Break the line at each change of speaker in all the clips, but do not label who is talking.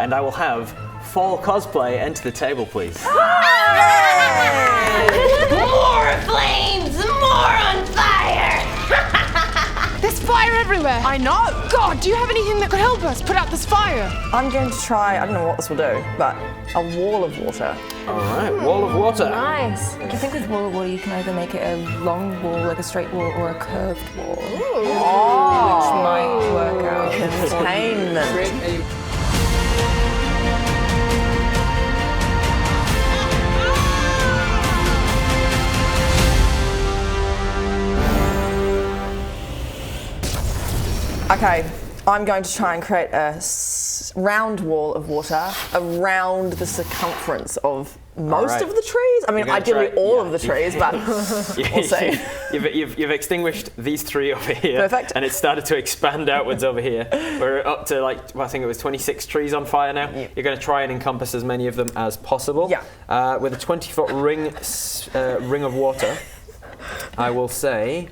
and I will have fall cosplay enter the table, please.
More flames! More on fire!
There's fire everywhere.
I know.
God, do you have anything that could help us put out this fire?
I'm going to try, I don't know what this will do, but a wall of water.
All right, wall of water.
Nice. I think with wall of water, you can either make it a long wall, like a straight wall, or a curved wall. Which might work out.
Containment. Okay, I'm going to try and create a round wall of water around the circumference of most of the trees. I mean, ideally all of the trees, but we'll see.
You've extinguished these 3 over here.
Perfect.
And it's started to expand outwards over here. We're up to I think it was 26 trees on fire now.
Yep.
You're going to try and encompass as many of them as possible.
Yeah.
With a 20-foot ring of water, I will say...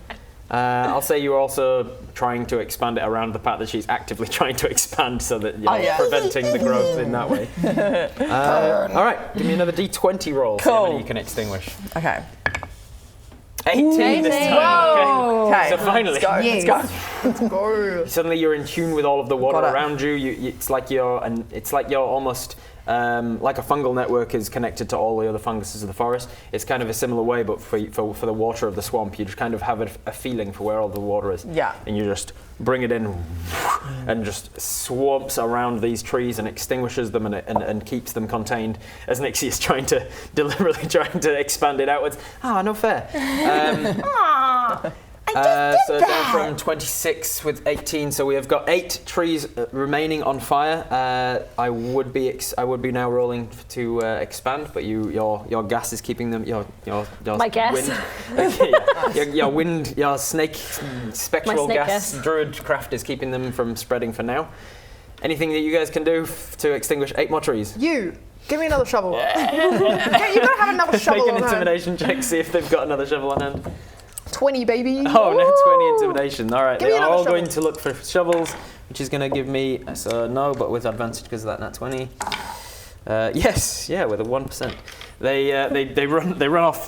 I'll say you're also trying to expand it around the part that she's actively trying to expand so that you're preventing the growth in that way. All right, give me another D20 roll.
Cool.
See how many you can extinguish.
Okay.
18 this time.
Whoa.
Okay. So finally,
Let's go.
Suddenly you're in tune with all of the water
Got it.
around you. It's like you're almost like a fungal network is connected to all the other funguses of the forest. It's kind of a similar way, but for the water of the swamp, you just kind of have a feeling for where all the water is.
Yeah.
And you just bring it in and just swamps around these trees and extinguishes them and keeps them contained as Nixie is deliberately trying to expand it outwards. Ah, no fair. So down from 26 with 18, so we have got 8 trees remaining on fire. I would be now rolling to expand, but your gas is keeping them. Your
My gas?
Wind, your wind, your spectral
snake
gas druid craft is keeping them from spreading for now. Anything that you guys can do to extinguish 8 more trees?
You, give me another shovel. Okay, you gotta have another shovel
Make an
on hand.
intimidation check, see if they've got another shovel on hand.
20, baby.
Oh, no, 20 intimidation. All right,
Give me
they are
another
all
shovel.
going to look for shovels, which is going to give me, no, but with advantage because of that nat 20. Yes, yeah, with a 1%. They run off,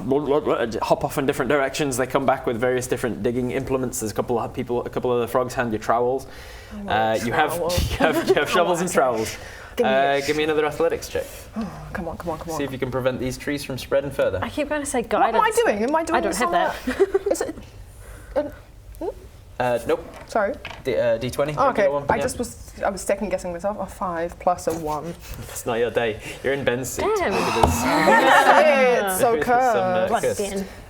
hop off in different directions. They come back with various different digging implements. There's a couple of the frogs hand you trowels. You have shovels and trowels. Give me another athletics check.
Oh, come on.
See if you can prevent these trees from spreading further.
I keep going to say
What
guidance.
am I doing? Am I doing
I don't have that.
Is it?
Nope.
Sorry.
D20.
Oh, okay.
regular one.
I
Yeah.
was second guessing myself. A 5 plus a 1.
It's not your day. You're in Ben's seat.
Damn.
Maybe there's-
It's so
maybe there's some,
cursed.
curse.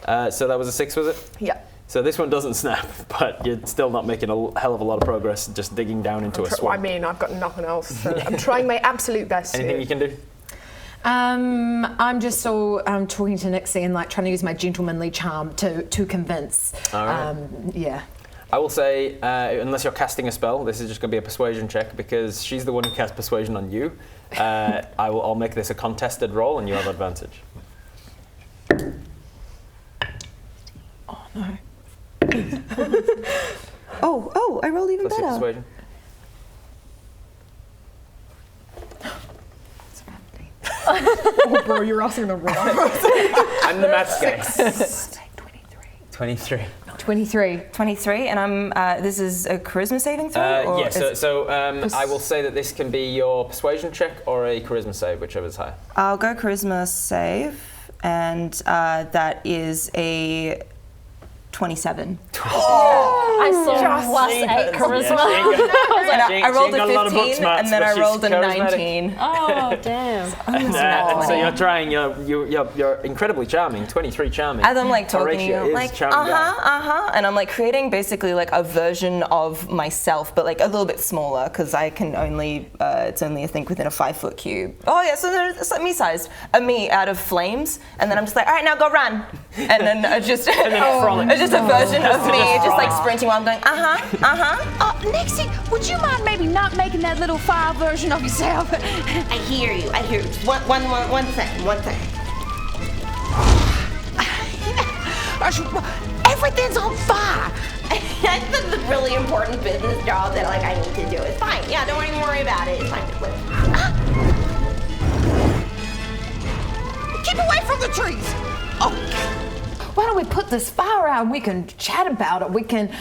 Ben.
So that was a 6, was it?
Yeah.
So this one doesn't snap, but you're still not making a hell of a lot of progress just digging down into a swamp.
I mean, I've got nothing else. So I'm trying my absolute best.
Anything you can do?
I'm just still talking to Nixie and trying to use my gentlemanly charm to convince.
All right.
Yeah.
I will say, unless you're casting a spell, this is just going to be a persuasion check because she's the one who cast persuasion on you. I'll make this a contested roll and you have advantage.
Oh no. oh, I rolled even
Plus your
better.
persuasion.
Oh, bro, you're asking the wrong.
I'm the maths guy. 23.
23, and I'm. This is a charisma saving throw.
Yeah. So I will say that this can be your persuasion check or a charisma save, whichever is higher.
I'll go charisma save, and that is a 27.
I saw plus 8 charisma.
I rolled a 15, and then I rolled a 19.
Oh damn.
And so you're trying. You're incredibly charming. 23 charming.
As I'm talking,
Horatio is
like
charming guy.
and I'm creating basically a version of myself, but a little bit smaller because I can only it's only I think within a 5-foot cube. Oh yeah, so it's me sized, a me out of flames, and then I'm just all right, now go run, and then just it's just a version of me just sprinting while I'm going
Nixie, would you mind maybe not making that little fire version of yourself? I hear you. Just one second. Everything's on fire. That's the really important business job that I need to do. It's fine. Yeah, don't even worry about it. It's fine.
this fire out and we can chat about it. We can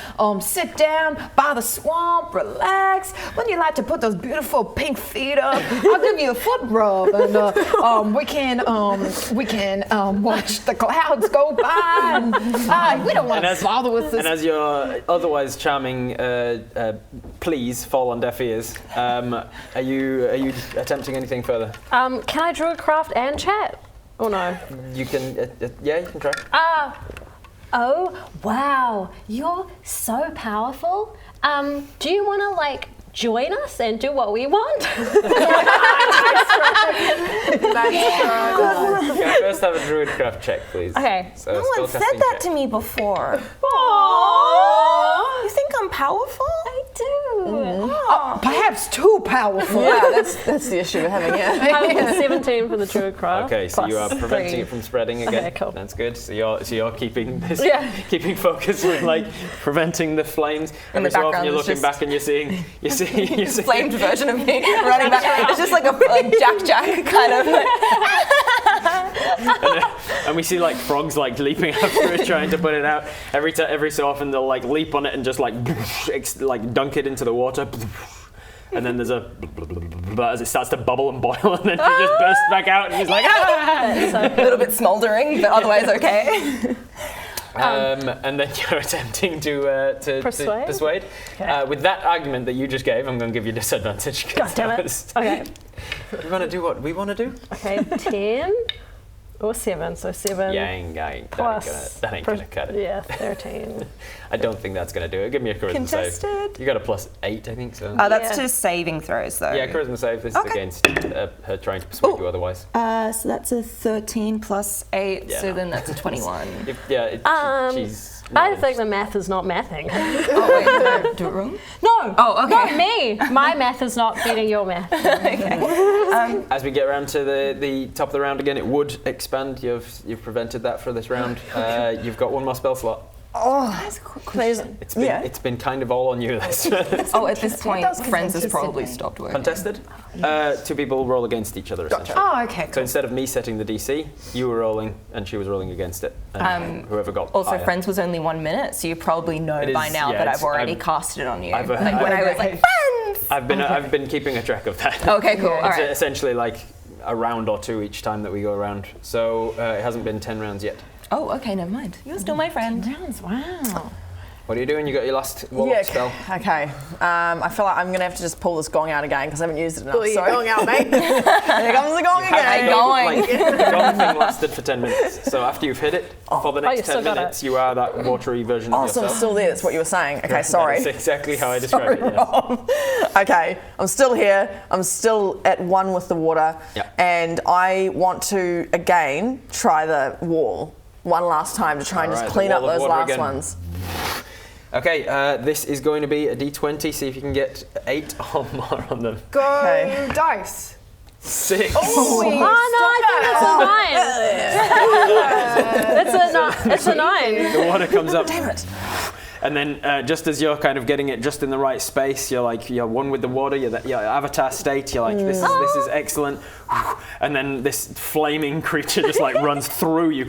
sit down by the swamp, relax. Wouldn't you like to put those beautiful pink feet up? I'll give you a foot rub, and we can watch the clouds go by. And, we don't want to bother with this.
And as your otherwise charming pleas fall on deaf ears, are you attempting anything further?
Can I druidcraft and chat? Or no?
You can, you can try.
Oh, wow. You're so powerful. Do you want to, like, join us and do what we want?
First have a druidcraft check, please.
Okay.
So
No one said that to me before.
Aww.
You think I'm powerful?
I do.
Perhaps too powerful.
Yeah, that's the issue we're having. Yeah.
I got 17 for the druidcraft.
Okay, so you are
plus
preventing
3.
it from spreading again.
Okay, cool.
That's good. So you're keeping this,
Yeah.
keeping focus with like preventing the flames.
In the
Every so often
background
you're
is
looking
just-
back and you're seeing
Flamed version of me running back. It's just like a Jack kind of.
and we see like frogs like leaping after it, trying to put it out. Every so often they'll like leap on it and just like dunk it into the water. And then there's a as it starts to bubble and boil, and then she just bursts back out, and she's like, ah!
A little bit smouldering, but otherwise okay.
And then you're attempting to persuade.
Okay.
With that argument that you just gave, I'm going to give you disadvantage.
God damn it. Okay.
We want to do what we want to do?
Okay, 10 or 7. So 7
That ain't gonna cut it.
Yeah, 13.
I don't think that's gonna do it. Give me a charisma save.
Contested.
You got a +8, I think so.
That's
Yeah.
to saving throws, though.
Yeah, charisma save. This is against her trying to persuade you otherwise.
So that's a 13 plus 8,
Yeah,
so
no.
then that's a 21.
She's. not
I think the math is not mathing.
Oh, wait, did I do it wrong?
No.
Oh, okay.
Not me. My math is not beating your math.
As we get around to the top of the round again, it would expand. You've prevented that for this round. You've got one more spell slot.
Please.
It's been kind of all on you. This
Oh, at this point, Friends has probably stopped working.
contested. Two people roll against each other. Essentially.
Oh, okay.
So instead of me setting the DC, you were rolling and she was rolling against it. And whoever got
Also,
higher.
Friends was only 1 minute, so you probably know
It
by
is-
now
yeah,
that
it's-
I've already
I've-
casted it on you.
I've-
Like
I've-
when I was like, Friends!
I've been keeping a track of that.
Okay, cool. All
It's
right.
essentially like a round or two each time that we go around. So it hasn't been 10 rounds yet.
Oh, okay, never mind. You're still my friend.
Rounds, wow.
What are you doing? You got your last warlock spell.
Okay. I feel like I'm going to have to just pull this gong out again because I haven't used it enough.
Pull your gong out, mate.
Here comes the gong again.
going.
The gong thing lasted for 10 minutes. So after you've hit it, for the
you
next
still
10
got
minutes, you are that watery version
Oh,
of
so I'm
yourself.
still there. That's what you were saying. Okay, sorry.
That's exactly how I described it. Yes.
Okay, I'm still here. I'm still at one with the water.
Yeah.
And I want to, again, try the wall one last time to try and
Alright,
just
the
clean up
wall of
those
water
last
again.
ones.
Okay, this is going to be a d20. See if you can get 8 or more on them.
Go
Okay.
dice.
6.
Oh no, I think it's a 9. It's a 9.
The water comes up. Damn it. And then just as you're kind of getting it just in the right space, you're one with the water, you're avatar state, you're like, this is excellent. And then this flaming creature just like runs through you,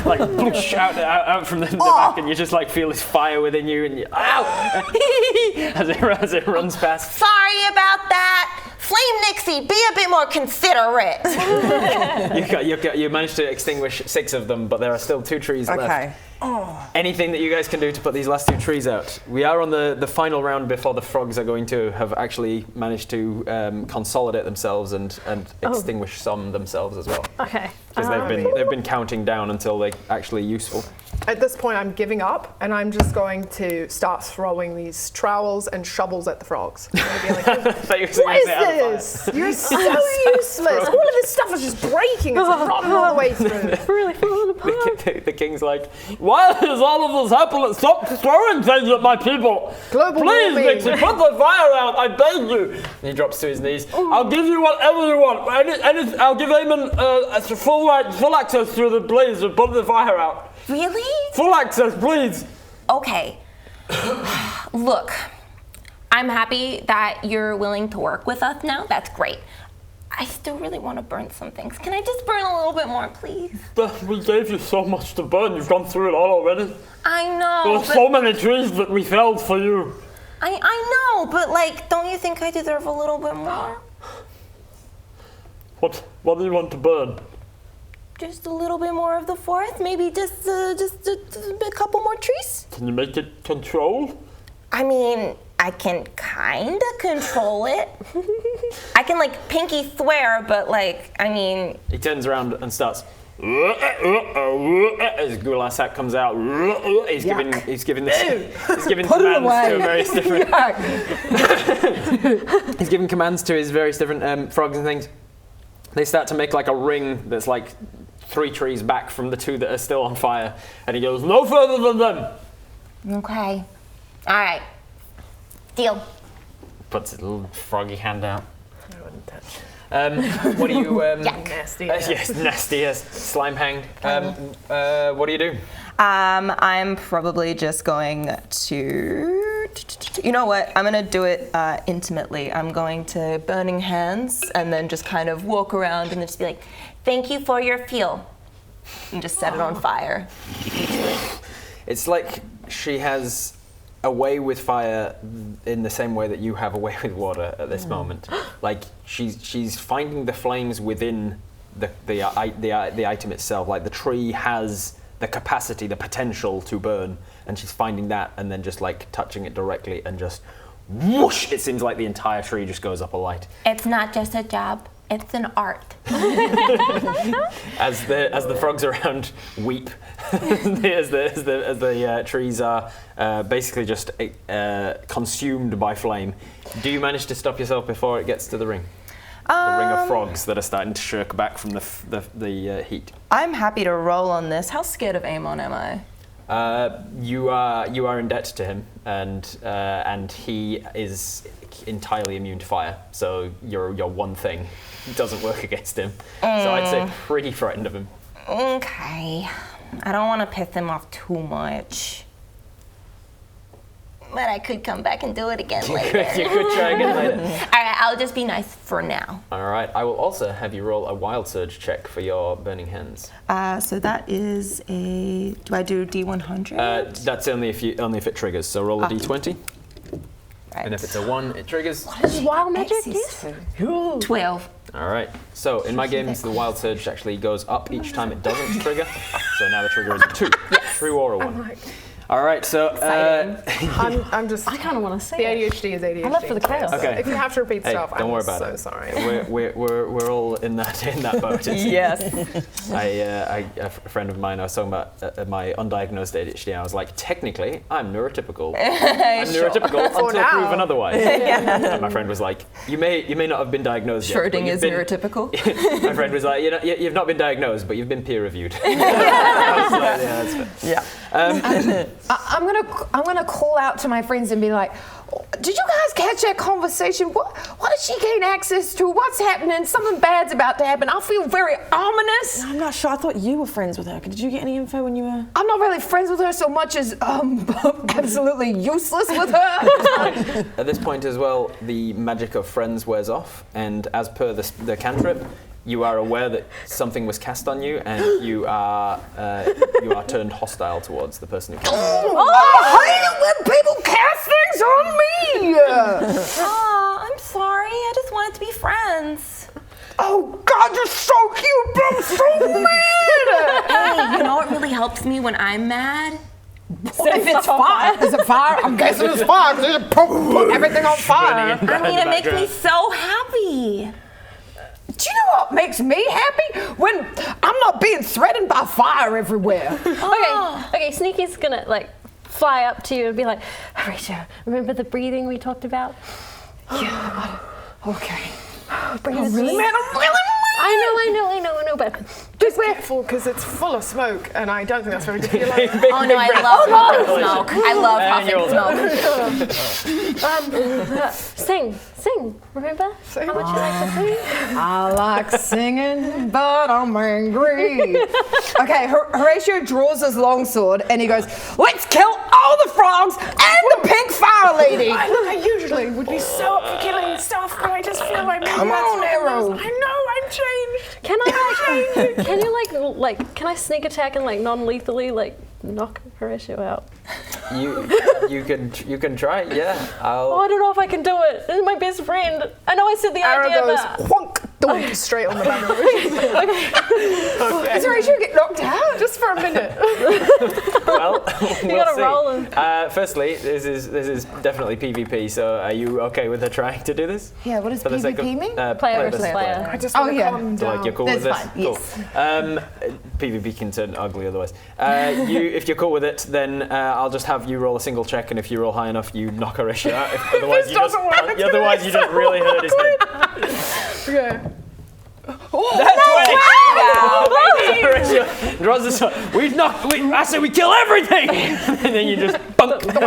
like out from the back, and you just like feel this fire within you, and you, ow! as it runs past.
Sorry about that. Flame Nixie, be a bit more considerate.
You managed to extinguish 6 of them, but there are still 2 trees left.
Okay.
Anything that you guys can do to put these last 2 trees out? We are on the final round before the frogs are going to have actually managed to consolidate themselves and extinguish some themselves as well.
Okay.
Because they've been counting down until they're actually useful.
At this point, I'm giving up, and I'm just going to start throwing these trowels and shovels at the frogs. I'm gonna be like,
What
what is this? You're so useless. All of this stuff is just breaking. It's rotten all the way through.
Really falling apart.
The king's like, why is all of this happening? Stop throwing things at my people!
Global
Please,
warming.
Nixie, put the fire out, I beg you! And he drops to his knees. I'll give you whatever you want. I'll give Eamon full access to the blaze and put the fire out.
Really?
Full access, please!
Okay. Look, I'm happy that you're willing to work with us now. That's great.
I still really want to burn some things. Can I just burn a little bit more, please?
But we gave you so much to burn. You've gone through it all already.
I know.
There were so many trees that we felled for you.
I know, but like, don't you think I deserve a little bit more?
What do you want to burn?
Just a little bit more of the forest, maybe just a couple more trees.
Can you make it control?
I mean, I can kind of control it. I can like pinky swear, but like, I mean.
He turns around and starts. As Gulasak comes out, he's giving commands to various different. He's giving commands to his various different frogs and things. They start to make like a ring that's like 3 trees back from the 2 that are still on fire, and he goes, "No further than them."
Okay. All right. Deal.
Puts his little froggy hand out.
I wouldn't touch.
What do you?
Nasty.
Yes, nasty. Yes, slime hanged. What do you do?
I'm probably just going to. You know what? I'm gonna do it intimately. I'm going to burning hands and then just kind of walk around and just be like, "Thank you for your fuel," and just set it on fire.
It's like she has a way with fire in the same way that you have a way with water at this moment. Like she's finding the flames within the item itself. Like the tree has the capacity, the potential to burn, and she's finding that and then just like touching it directly and just whoosh! It seems like the entire tree just goes up alight.
It's not just a job. It's an art.
As the frogs around weep, as the trees are basically just consumed by flame. Do you manage to stop yourself before it gets to the ring? The ring of frogs that are starting to shirk back from the heat.
I'm happy to roll on this. How scared of Amon am I?
You are in debt to him, and he is entirely immune to fire. So your one thing doesn't work against him. So I'd say pretty frightened of him.
Okay. I don't want to piss him off too much. But I could come back and do it again later.
You could try again later.
Alright, I'll just be nice for now.
Alright, I will also have you roll a wild surge check for your burning hands.
So that is a... Do I do D100?
That's only if it triggers, so roll a D20.
Right.
And if it's a 1, it triggers.
Wild magic is?
12.
Alright, so in my games, the wild surge actually goes up each time it doesn't trigger. So now the trigger is a 2. Yes. True or a 1. All right, so
I'm just.
I kind of want to say
The
it.
ADHD is ADHD.
I love for the chaos.
So
Okay.
if you have to repeat stuff,
don't worry
I'm
about
so
it.
sorry.
We're all in that boat.
Yes.
A friend of mine, I was talking about my undiagnosed ADHD, and I was like, technically, I'm neurotypical. I'm neurotypical until
now.
proven otherwise. And my friend was like, you may not have been diagnosed yet.
Schrödinger's is neurotypical.
My friend was like, you've not been diagnosed, but you've been peer reviewed. I was like, yeah, that's fair.
I'm gonna call out to my friends and be like, did you guys catch that conversation? What did she gain access to? What's happening? Something bad's about to happen. I feel very ominous.
I'm not sure. I thought you were friends with her. Did you get any info when you were?
I'm not really friends with her so much as absolutely useless with her.
At this point as well, the magic of friends wears off, and as per the cantrip, you are aware that something was cast on you, and you are turned hostile towards the person who cast it.
I hate it when people cast things on me.
Oh, I'm sorry. I just wanted to be friends.
Oh God, you're so cute, but I'm so mad.
Hey, you know what really helps me when I'm mad?
So if it's fire, is it fire? I'm guessing it's fire. Because it put everything on fire.
I mean, it makes me so happy.
Do you know what makes me happy? When I'm not being threatened by fire everywhere.
Okay, Sneaky's gonna like fly up to you and be like, Horatio, remember the breathing we talked about?
Yeah. Okay.
Breathe as
Really,
deep.
man, I'm really mad.
I know, but
Just be careful because it's full of smoke, and I don't think that's very good for your life.
Oh no, I love puffing smoke. I love puffing smoke.
sing. Remember
Sing.
how much you like to sing?
I like singing, but I'm angry. Okay, Horatio draws his longsword and he goes, let's kill all the frogs and the pink fire lady.
I usually would be so up for killing stuff, but I just feel like maybe
Come
that's
on,
what it
Arrow.
is. I know, I'm changed.
Can I can you can I sneak attack and non-lethally knock Horatio out?
You can try, yeah.
Oh, I don't know if I can do it. This is my best friend. I know I said the
Arrow
idea,
goes
but
whonk, donk, straight on the banner.
Okay.
Sorry, you get knocked out just for a minute.
Well, we'll
gotta
see.
roll him.
Firstly, this is definitely PvP. So, are you okay with her trying to do this?
Yeah, what does
For the sake
PvP
of,
mean?
player versus
versus
player.
I just
Oh,
want to
yeah.
calm
So,
down.
like, you're cool
That's
with
fine,
this?
yes.
Cool. PvP can turn ugly otherwise. If you're cool with it, then I'll just have you roll a single check, and if you roll high enough, you knock Horatio out. Otherwise, you just really hurt his head.
Okay.
That's 20. I say we kill everything, and then you just bunk
And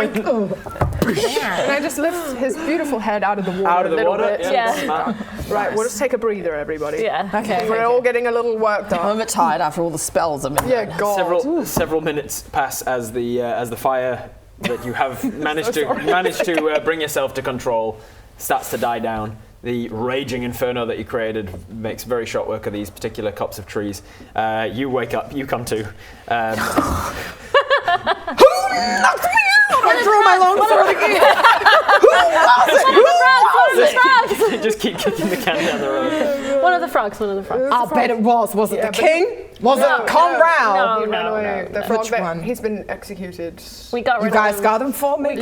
I just lift his beautiful head out of the water
out of
a
the
little
water.
bit.
Yeah.
Smart.
Right, we'll just take a breather, everybody.
Yeah.
Okay.
We're all getting a little worked
I'm
up.
a bit tired after all the spells I've been
Yeah, God.
Several minutes pass as the fire that you have managed to bring yourself to control starts to die down. The raging inferno that you created makes very short work of these particular copse of trees. You wake up, you come to.
I drew my long sword again.
Just keep kicking the can down the road.
One of the frogs.
I bet it was. Was it
Yeah,
the
but-
king? Was it Conrad?
No,
He ran
no,
away.
no,
The
no.
frog
Which
that
one?
he's been executed.
We got rid
You
of
guys
him.
got him for me?
We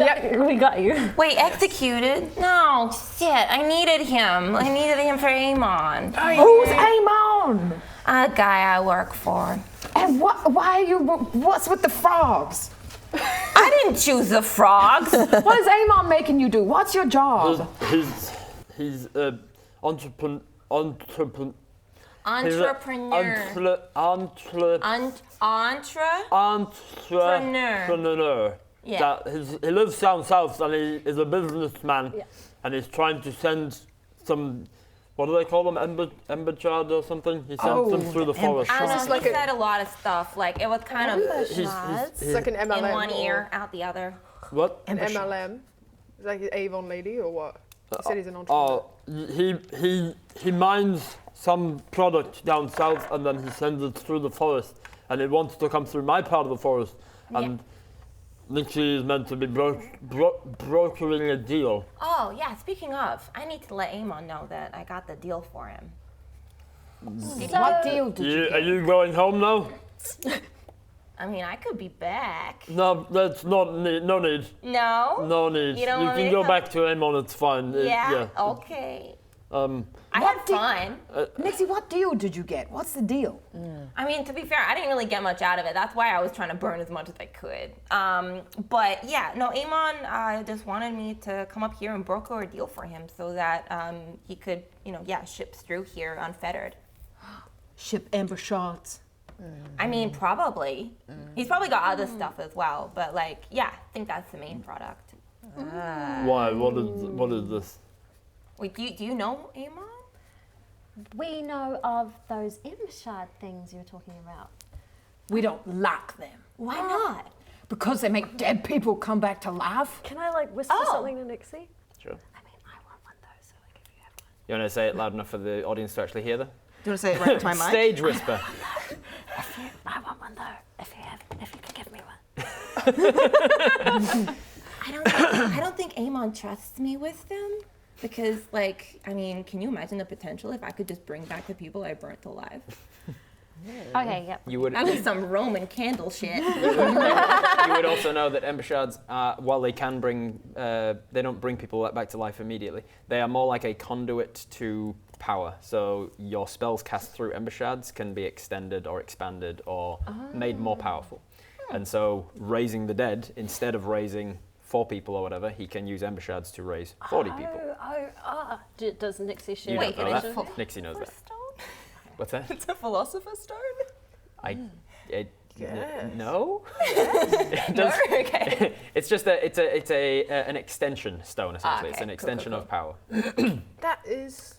got you.
Wait, executed? No, shit. I needed him. I needed him for Amon.
Who's Amon?
A guy I work for.
And why are you? What's with the frogs?
I didn't choose the frogs.
What is Amon making you do? What's your job?
He's entrepreneur. Entrepreneur.
Yeah.
He lives down south and he is a businessman, and he's trying to send some. What do they call them? Ember shard or something? He sends them through the forest.
I don't know,
like
he
a-
said a lot of stuff. Like, it was kind of
It's like an MLM.
in one
or
ear, out the other.
What?
An MLM. Is like an Avon lady or what? He said he's an entrepreneur.
He mines some product down south and then he sends it through the forest, and it wants to come through my part of the forest, and Nixie is meant to be brokering a deal.
Oh, yeah, speaking of, I need to let Amon know that I got the deal for him.
What deal did you
Are you going home now?
I mean, I could be back.
No, that's no need.
No?
No need.
You don't want me
can
to
go
come?
back to Amon, it's fine.
Yeah? Okay. I
What
had
deal?
fun.
Nixie, what deal did you get? What's the deal?
I mean, to be fair, I didn't really get much out of it. That's why I was trying to burn as much as I could. But yeah, no, Amon just wanted me to come up here and broker a deal for him so that he could, ship through here unfettered.
Ship amber shards.
I mean, probably. He's probably got other stuff as well, but I think that's the main product.
Why? What is this?
Wait, do you know Amon?
We know of those ember shard things you were talking about.
We don't like them.
Why not?
Because they make dead people come back to life.
Can I whisper something to Nixie?
Sure.
I mean, I want one though, so if you have one.
You want to say it loud enough for the audience to actually hear them?
Do you want to say it right to my mic?
Stage whisper.
I want one though. If you can give me one.
I don't think Amon trusts me with them. Because, can you imagine the potential if I could just bring back the people I burnt alive?
Okay, yep.
You would.
That was some Roman candle shit.
You would also know that ember shards, while they can bring, they don't bring people back to life immediately. They are more like a conduit to power. So your spells cast through ember shards can be extended or expanded or made more powerful. And so raising the dead, instead of raising 4 people or whatever, he can use ember shards to raise 40 people.
Does Nixie share
You
Wait,
don't know
it is
that? Nixie knows that. What's that?
It's a philosopher's stone?
No. It does,
Okay.
It's just an extension stone essentially. It's an extension of power.
That is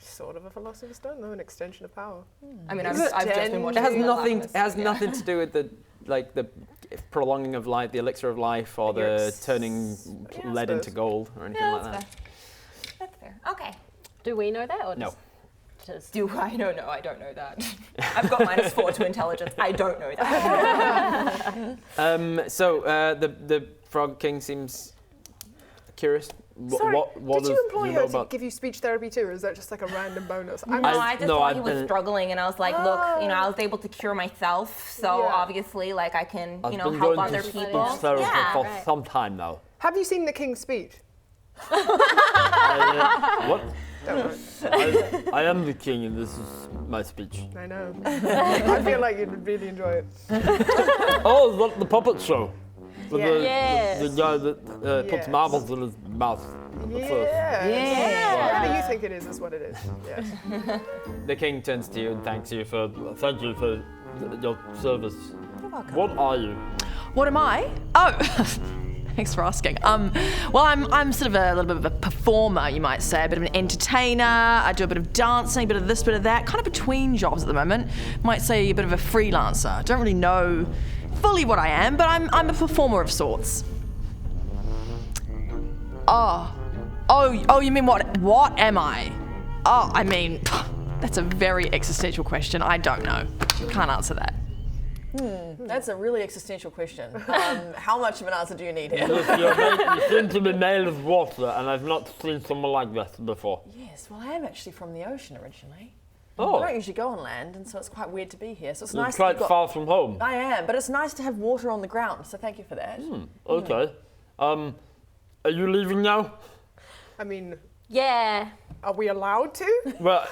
Sort of a philosopher's stone, though, an extension of power.
I mean, I've just been watching.
It has
The
nothing.
Alchemist,
It has
yeah.
nothing to do with the prolonging of life, the elixir of life, or the turning
Yeah, I
lead into
suppose.
gold, or anything like that.
That's fair. Okay.
Do we know that? Or
No.
just
Do I don't know? I don't know that. I've got -4 to intelligence. I don't know that.
So the Frog King seems curious.
Sorry,
What
did you
does
employ
you
her
know
to
about?
give you speech therapy too, or is that just like a random bonus?
No, I just thought he was
been-
struggling, and I was like, look, you know, I was able to cure myself, so
Yeah.
obviously, like, I can,
I've
you know,
been
help
going
other
to
people.
speech therapy
Yeah.
for
right.
some time now.
Have you seen the King's speech?
What?
Don't worry.
I am the king, and this is my speech.
I know. I feel like you'd really enjoy it.
Oh, the puppet show. The,
Yeah.
the guy that puts
Yes.
marbles in his mouth.
Yeah. Whatever you think it is what it is. Yes.
The king turns to you and thanks you for.
Thank you for your service. What are you?
What am I? Oh, thanks for asking. Well, I'm sort of a little bit of a performer, you might say, a bit of an entertainer. I do a bit of dancing, a bit of this, bit of that, kind of between jobs at the moment. Might say a bit of a freelancer. Don't really know fully what I am, but I'm a performer of sorts. Oh, you mean what am I? Oh, I mean, that's a very existential question. I don't know. Can't answer that. That's a really existential question. How much of an answer do you need here?
You seem to be made of water, and I've not seen someone like this before.
Yes, well, I am actually from the ocean originally.
Oh.
I don't usually go on land, and so it's quite weird to be here. So it's
You're
nice
quite
that you've got...
far from home.
I am, but it's nice to have water on the ground, so thank you for that.
Okay. Are you leaving now?
I mean,
yeah.
are we allowed to?
Well,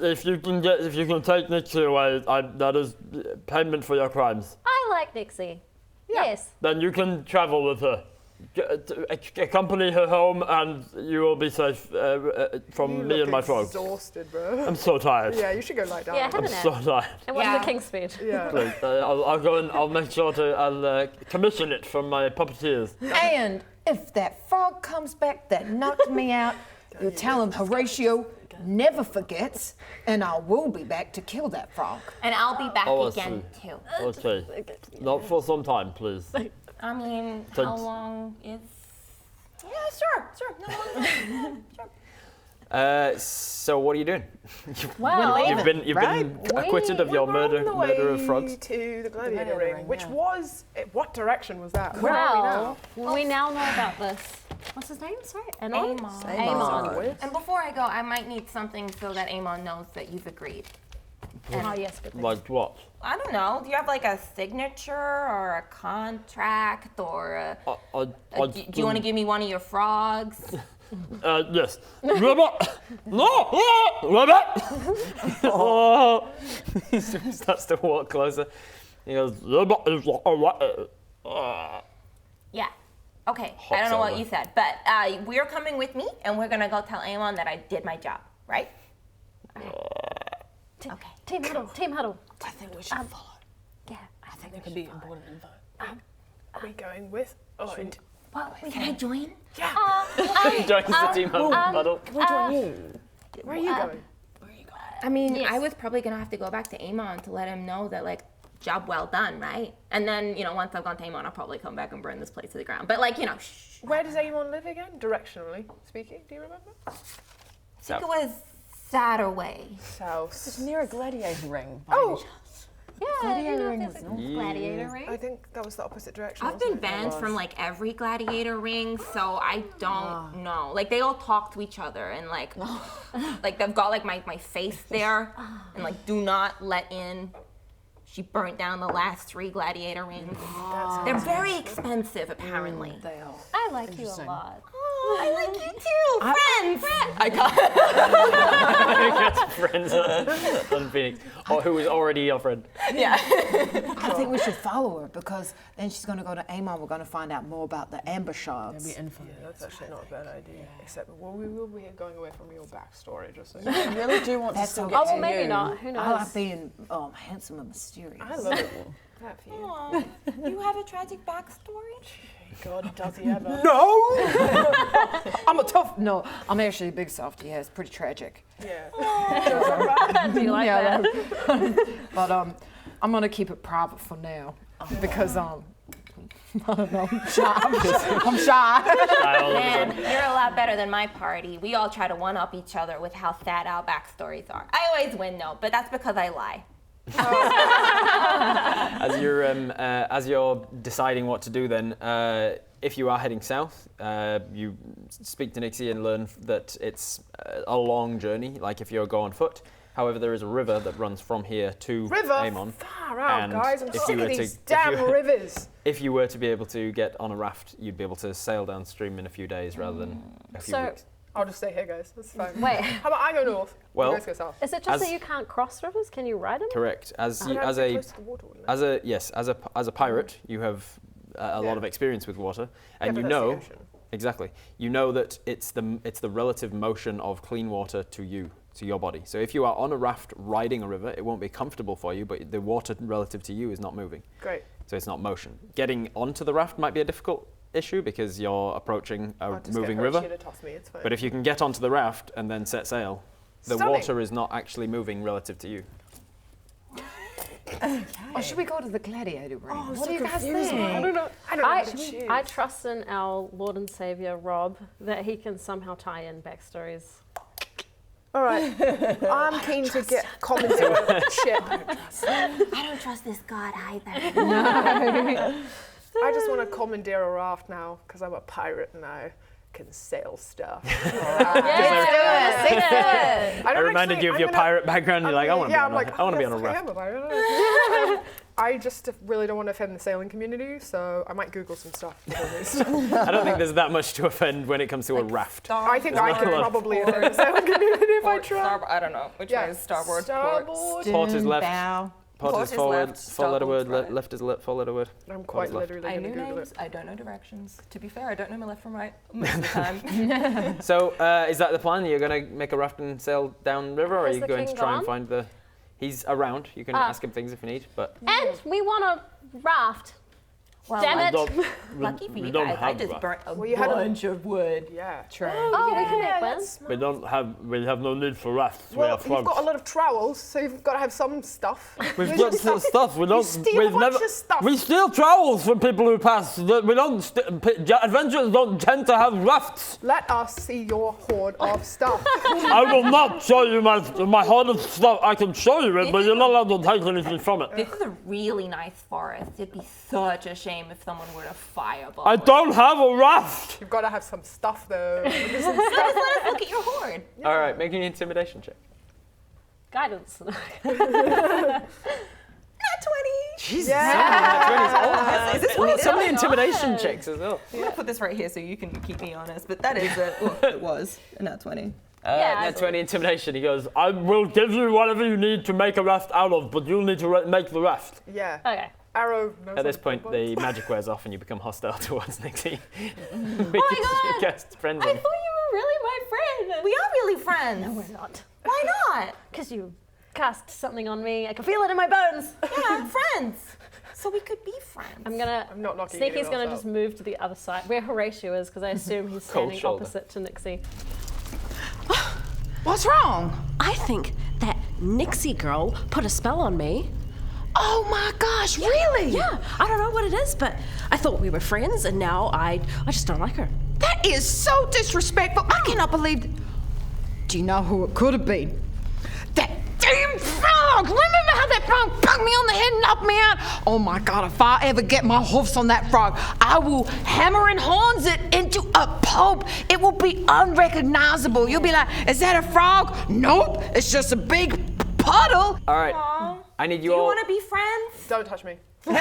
if you can take Nixie away, that is payment for your crimes.
I like Nixie. Yes.
Then you can travel with her. Accompany her home, and you will be safe from
You
me and my
look
frogs.
exhausted, bro.
I'm so tired.
Yeah, you should go lie down.
Yeah, have
I'm
a nap.
so tired.
And what's
Yeah.
the king's speech?
Yeah.
Please, I'll go and I'll make sure I'll commission it from my puppeteers.
And if that frog comes back that knocked me out, you tell him Horatio never forgets, and I will be back to kill that frog.
And I'll be back
Oh, I
again, too.
Okay. Not for some time, please.
I mean,
So-
how long is... Yeah, sure. No longer. Sure.
So what are you doing?
Wow.
You've been acquitted of your
We're on the
murder of
way
frogs.
to the gladiator
Gladiator
ring,
ring,
which
yeah.
was... What direction was that? Where are we now?
Well, we now know about this. What's his name? Sorry? Anon?
Amon.
Amon.
And before I go, I might need something so that Amon knows that you've agreed.
Oh, yes, good thing.
Like what?
I don't know. Do you have like a signature or a contract or do you want to give me one of your frogs?
Yes. Robot! No! Robot! Oh.
He starts to walk closer. He goes,
Robot is
Yeah. Okay. I don't know what you said, but we're coming with me, and we're gonna go tell Amon that I did my job, right? Okay.
Team huddle. Team huddle.
I think we should follow.
Yeah.
I think there could be important info.
Are we going with? Oh, and
Well, we
Can I join?
joins the team huddle.
where are you going?
I mean,
Yes.
I was probably gonna have to go back to Amon to let him know that like job well done, right? And then once I've gone to Amon, I'll probably come back and burn this place to the ground. But like shh.
Where does Amon live again? Directionally speaking, do you remember?
I think it was Saturday.
South.
It's near a gladiator ring.
Oh,
Yeah,
Gladiator ring
there's
is
a
north.
gladiator ring.
I think that was the opposite direction.
I've been banned from like every gladiator ring, so I don't know. Like they all talk to each other and like they've got like my face there and like do not let in. She burnt down the last 3 gladiator rings. They're very expensive apparently.
They are.
I like you a lot.
Oh, I like you too, friends.
I got friends on Phoenix. Or who is already your friend.
I think we should follow her because then she's going to go to Amon. We're going to find out more about the amber shards.
That's actually not a bad idea. Except, well, we will be going away from your backstory, just so you
I really do want to
That's
still
okay.
get
Oh,
to
well, maybe
you.
not. Who knows?
I like being handsome and mysterious.
I love it. That for you.
Aw, you have a tragic backstory?
God, does he ever?
I'm a tough. No, I'm actually a big softie. Yeah, it's pretty tragic.
Yeah.
Do you like that?
But I'm gonna keep it private for now because I don't know. I'm shy. I'm shy.
Man, you're a lot better than my party. We all try to one-up each other with how sad our backstories are. I always win though, but that's because I lie.
As you're deciding what to do, then if you are heading south, you speak to Nixie and learn that it's a long journey. Like if you're going on foot. However, there is a river that runs from here to Amon.
Far out,
And
guys. I'm
if
sick
you
of
were
these
to-
damn rivers.
If you were to be able to get on a raft, you'd be able to sail downstream in a few days rather than a few
So-
weeks.
I'll just stay here, guys. That's fine.
Wait,
How about I go north?
Well-
you guys go south.
is it just
As-
that you can't cross rivers? Can you ride them?
Correct. As
I'd have to get close to the water, wouldn't I?
as a pirate, you have a lot of experience with water, and
but
you
that's the
know
ocean.
exactly. You know that it's the relative motion of clean water to you, to your body. So if you are on a raft riding a river, it won't be comfortable for you, but the water relative to you is not moving.
Great.
So it's not motion. Getting onto the raft might be a difficult issue because you're approaching a
I'll just
moving
get
river.
Hoshi to toss me, it's fine.
But if you can get onto the raft and then set sail, the
Stunning.
water is not actually moving relative to you.
Or should we go to the gladiator ring?
Oh,
What
so
do you guys
confusing.
think?
I don't know how to choose.
I trust in our Lord and Savior Rob that he can somehow tie in backstories.
All right. I'm keen to get commentary on the ship.
I don't trust this god either.
I just want to commandeer a raft now because I'm a pirate and I can sail stuff.
Yeah,
I reminded you of your pirate background. You're like, I want to be on a
yes,
raft.
I am a pirate. I just really don't want to offend the sailing community, so I might Google some stuff.
I don't think there's that much to offend when it comes to a raft.
I think I could probably offend the sailing community if I tried.
I don't know. Which way is starboard?
Starboard.
Port is left.
Bow.
Port is forward.
left,
Four-letter word.
starboard's right.
Left is four-letter word.
I'm
Port
quite
is left.
literally
I
going to
know
Google
names.
it.
I don't know directions. To be fair, I don't know my left from right most of the time.
So is that the plan? You're going to make a raft and sail down river, or are
Has
you
the
going to
king
try and
gone?
find the? He's around. You can ask him things if you need, but
And we want a raft.
Well,
Damn it.
lucky for
we
you
don't
guys, I
have
just
raft.
burnt a
Well, you had a-
bunch of wood.
Yeah.
Oh, we can make plans.
We have no need for rafts. We
Well,
have
you've
frogs.
got a lot of trowels, so you've got to have some stuff.
We've got some stuff. We don't.
steal a
we've
bunch
never.
of stuff.
We steal trowels from people who pass. We don't. Adventurers don't tend to have rafts.
Let us see your hoard of stuff.
I will not show you my hoard of stuff. I can show you it, but you're not allowed to take anything from it.
This is a really nice forest. It'd be such a shame if someone were to fireball.
I don't have a raft.
You've got to have some stuff, though.
Just let us look at your hoard.
all right. Make an intimidation check.
Guidance.
Not 20.
Jesus.
Yeah.
Is this what it is?
So many intimidation checks as well.
I'm gonna put this right here so you can keep me honest. But that is it was a nat 20.
Yeah,
Nat 20 intimidation.
He goes, I will give you whatever you need to make a raft out of, but you'll need to make the raft.
Yeah.
Okay.
Arrow. knows
At this
how to
point,
build
the
boats.
magic wears off and you become hostile towards Nixie.
Oh my God.
Cast friends
I
on.
thought you were really my friend. We are really friends.
No, we're not.
Why not?
Because you cast something on me. I can feel it in my bones.
Yeah, friends. So we could be friends.
I'm gonna.
I'm not knocking
Sneaky's
anyone
gonna
else
just
out.
move to the other side, where Horatio is, because I assume he's
Cold
standing
shoulder.
opposite to Nixie.
What's wrong?
I think that Nixie girl put a spell on me.
Oh my gosh, really?
Yeah, I don't know what it is, but I thought we were friends, and now I just don't like her.
That is so disrespectful. I cannot believe.
Do you know who it could have been?
That damn frog! Remember how that frog bugged me on the head and knocked me out? Oh my god, if I ever get my hoofs on that frog, I will hammer and horns it into a pulp. It will be unrecognizable. You'll be like, is that a frog? Nope, it's just a big puddle.
All right.
Aw.
I need
Do
you
you
all.
want to be friends?
Don't touch me. Do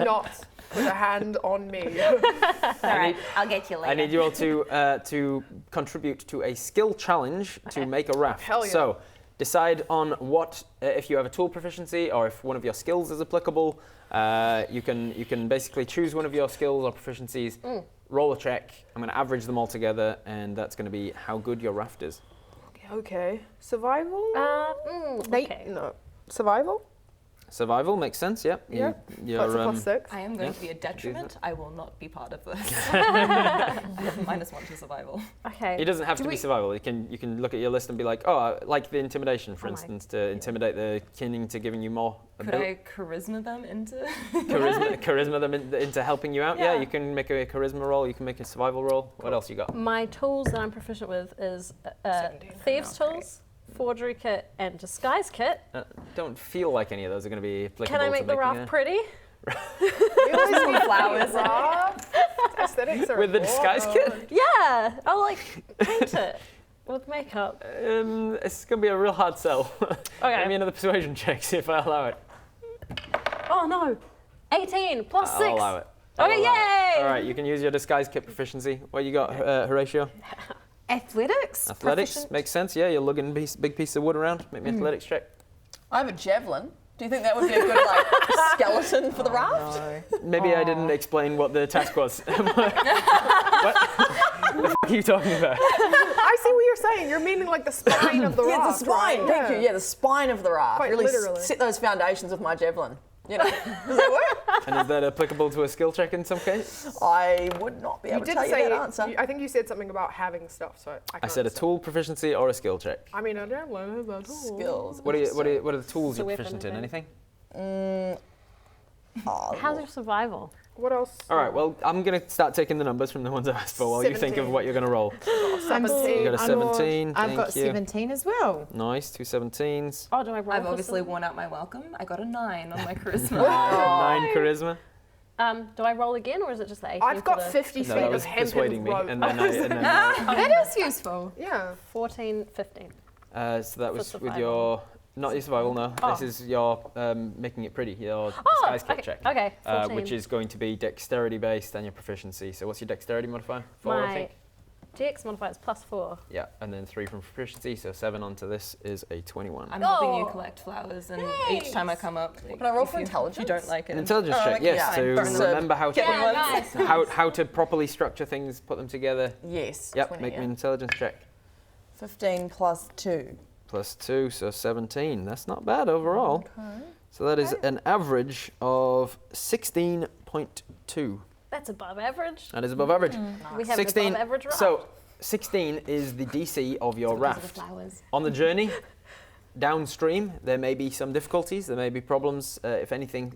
not put a hand on me.
All right, I'll get you later.
I need you all to contribute to a skill challenge to make a raft.
Hell yeah.
So decide on what if you have a tool proficiency or if one of your skills is applicable. You can basically choose one of your skills or proficiencies. Roll a check. I'm going to average them all together, and that's going to be how good your raft is.
Okay. Survival?
Okay.
No. Survival?
Survival makes sense. Yep.
Yeah. That's a +6.
I am going
Yeah.
to be a detriment. I will not be part of this. I have -1 to survival.
Okay.
It doesn't have to be survival. You can look at your list and be like, oh, I like the intimidation, for instance, to intimidate the kin into giving you more.
Could I charisma them into?
charisma them into helping you out? Yeah. You can make a charisma roll. You can make a survival roll. What else you got?
My tools that I'm proficient with is thieves' tools, forgery kit, and disguise kit.
Don't feel like any of those are going to be applicable.
Can I make the raft pretty?
We always need flowers. Aesthetics are
with the disguise kit?
Yeah, I'll like paint it with makeup.
It's going to be a real hard sell.
Okay.
Give me another persuasion check, see if I allow it.
Oh no, 18 plus 6.
I'll allow it.
Okay, yay!
All right, you can use your disguise kit proficiency. What you got, Horatio?
Athletics.
Athletics
proficient.
makes sense. Yeah, you're lugging a big piece of wood around. Make me an athletics check.
I have a javelin. Do you think that would be a good like skeleton for the raft?
Maybe I didn't explain what the task was. What the fuck are you talking about?
I see what you're saying. You're meaning like the spine of the raft.
Yeah, the spine.
Right?
Thank you. Yeah, the spine of the raft.
Quite
really
literally.
set those foundations with my javelin. You know, does that work?
And is that applicable to a skill check in some case?
I would not be able
You
to
did
tell you
say,
that answer.
I think you said something about having stuff, so I
I
can't
said a
say.
tool proficiency or a skill check.
I mean, I don't know about tools.
Skills.
What are the tools you're
weapon,
proficient in?
okay.
Anything?
How's your survival?
What else?
All right, well, I'm going to start taking the numbers from the ones I've asked for while you think of
17.
what you're going to roll.
I'm
17.
You got a 17.
I've got
Thank you.
17 as well.
Nice, 2 17s.
Oh, do I roll
I've
for
obviously
some-
worn out my welcome. I got a 9 on my charisma.
9 charisma.
Do I roll again, or is it just the 18?
I've got
for the
50
No,
feet
that
of
was
hempen
persuading me.
rope.
And then
That is useful.
Yeah.
14, 15.
so that was with
survival.
your, not your survival, no.
Oh.
This is your making it pretty, your disguise kit
okay,
check.
okay, 14.
Which is going to be dexterity based and your proficiency. So what's your dexterity modifier? 4, I
My
think.
DX modifier is +4.
Yeah, and then 3 from proficiency, so 7 onto this is a 21.
I'm helping you
Oh.
collect flowers, and each time I come up, like,
Can I roll
if
for
you-
intelligence?
If you don't like it,
An intelligence check,
okay,
yes,
yeah.
to
Burn them.
remember how to,
Yeah, nice.
how to properly structure things, put them together.
Yes.
Yep,
20,
make me
yeah.
an intelligence check.
15 plus 2.
Plus 2, so 17. That's not bad overall.
Okay.
So that is an average of 16.2.
That's above average.
That is above average.
We have
16.
an above average raft.
So 16 is the DC of your raft.
flowers.
On the journey downstream, there may be some difficulties. There may be problems. If anything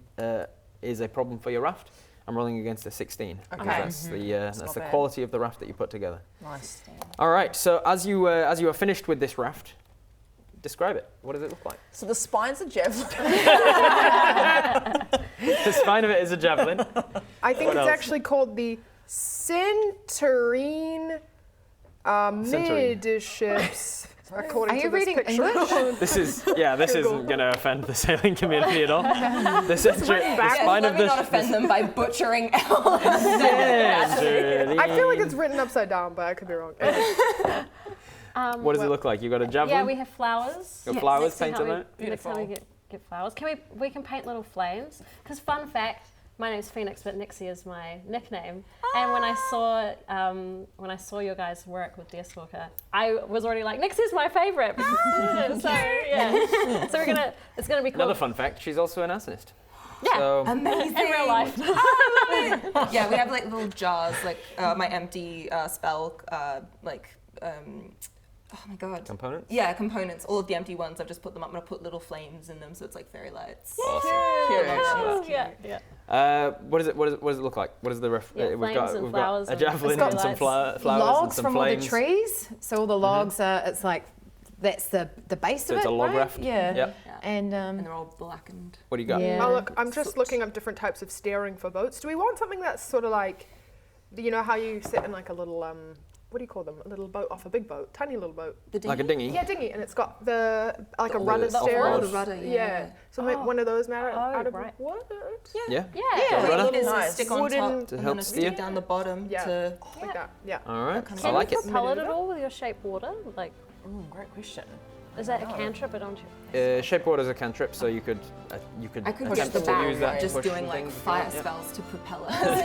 is a problem for your raft, I'm rolling against a 16. because
Okay.
That's
not
the
bad.
quality of the raft that you put together.
Nice.
All right. So as you are finished with this raft, describe it. What does it look like?
So the spine's a javelin.
The spine of it is a javelin.
I think
What
it's
else?
actually called the Centurine midships. According
Are
to
you
this
reading
picture.
English?
This is isn't going to offend the sailing community at all. The spine
Let
of
me
the
not offend them by butchering elves.
I feel like it's written upside down, but I could be wrong.
What does it look like? You got a javelin?
Yeah, we have flowers.
Got flowers
Next time
painted on it?
Next time we get flowers. We can paint little flames. Because fun fact, my name's Phoenix, but Nixie is my nickname. And when I saw your guys' work with Deerstalker, I was already like, Nixie's my favourite. So yeah, so it's gonna be cool.
Another fun fact: she's also an arsonist.
Yeah.
So,
Amazing.
In real life.
Yeah, we have like little jars, like my empty spell, oh my god.
components.
Yeah, components. All of the empty ones, I've just put them up. I'm gonna put little flames in them, so it's like fairy lights.
Awesome.
Yeah.
What does it look like? What is the ref?
Yeah, flames and flowers
a
and
javelin
fairy
and some
lights.
flowers and
Logs
some
from all the
flames.
trees. So all the logs are, it's like, that's the base
So
of
it's
it,
a log
right?
raft?
Yeah.
Yep.
And
And they're all blackened.
What do you got?
Yeah.
Oh look, I'm just looking up different types of steering for boats. Do we want something that's sort of like, you know how you sit in like a little what do you call them? A little boat off a big boat, tiny little boat.
Like a dinghy.
Yeah, dinghy, and it's got the like a
The
rudder
off-road.
steering.
Oh,
the rudder, yeah.
So make one of those out of
right.
wood.
Yeah.
Yeah.
Rudder?
It is a
Nice.
stick on
Wooden-
top
To
and
help
then a
steer?
stick down the bottom
Yeah.
to.
Like that. Yeah.
All right.
kind
I
of
like it.
Propel it at all with your shape water? Like,
great question.
is that a cantrip or don't you?
Shape water is a cantrip, so you could
I could
attempt
just the
to
back,
use that to
just
push
doing
some
like
things.
fire
Yeah.
spells to propel us.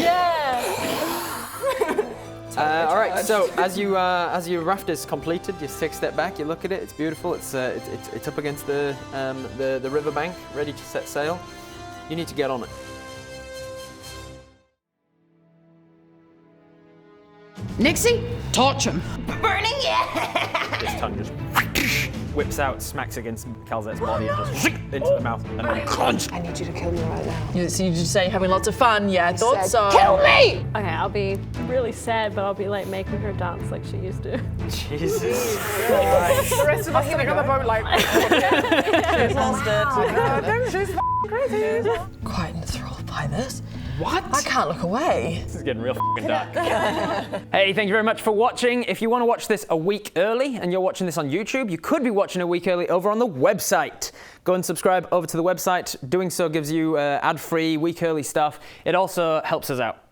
Yeah.
All right. So as your raft is completed, you take a step back. You look at it. It's beautiful. It's up against the riverbank, ready to set sail. You need to get on it.
Nixie, torch him.
Burning, yeah.
This tongue just whips out, smacks against Calzette's body, and just into the mouth, and then crunch.
I need you to kill me right now.
So you just say you're having lots of fun. Yeah, I thought so.
Kill me!
Okay, I'll be really sad, but I'll be like making her dance like she used to.
Jesus.
The rest of us sitting on the boat like.
She's lost it.
She's crazy.
Quite enthralled by this.
What?
I can't look away.
This is getting real f***ing dark. Hey, thank you very much for watching. If you want to watch this a week early and you're watching this on YouTube, you could be watching a week early over on the website. Go and subscribe over to the website. Doing so gives you ad-free, week early stuff. It also helps us out.